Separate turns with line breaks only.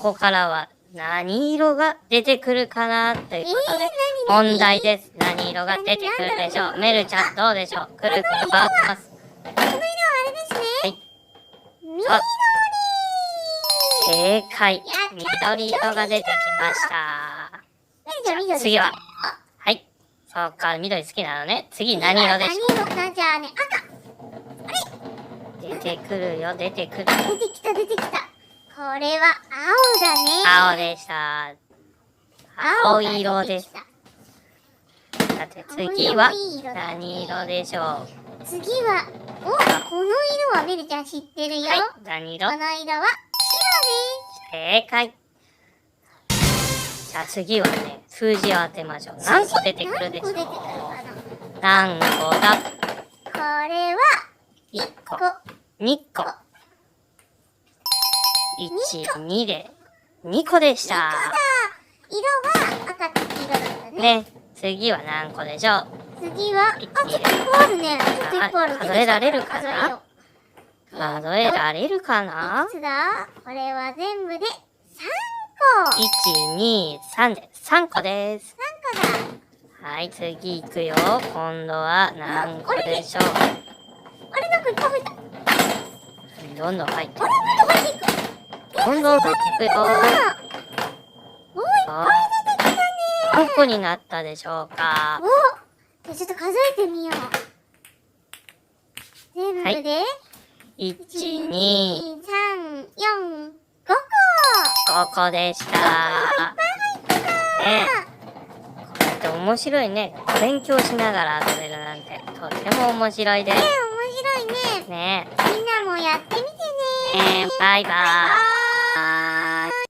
こからは何色が出てくるかなということで、問題です。何色が出てくるでしょう。メルちゃんどうでしょう。くるくる回ってます。
この色はあれですね。
はい。
緑。
正解。緑色が出てきました。
じゃあ緑。
次は。はい。そうか、緑好きなのね。次何色でしょ
何色かな。じゃあね、赤。
う。出てくるよ、出てくる。
出てきた、出てきた。これは青だね。
青でした。青色です。さて次は何色でしょう。
次は、お、この色はメルちゃん知ってるよ。
はい、何色？
この色は
正解。じゃあ次はね、数字を当てましょう。何個出てくるでしょう。何個だ？
これは
1個、2個、1、2で2個でした。
色は赤と黄色だったね。
ね、次は何個でしょう。
次は、ちょっといっぱいあるね。ちょっといっぱいある。
数えられるかな？数えられるかな？
いくつだ？これは全部で3個。
1、2、3で3個です。
3個だ。
はい、次行くよ。今度は何個でしょう。
あれ、なんかいっぱい入った。
どんどん入って
あれ、なんか入っていく。
どんどん入っていくよ。
おー、いっぱい出てきたね。
何個になったでしょうか。
お、じゃあちょっと数えてみよう。全部で、
1、2、
1、2、3、4、5個。
5個でした。ね、こうやって面白いね。勉強しながら遊べるなんてとっても面白いです。
面白いね。
ね
みんなもやってみてね。
バイバーイ。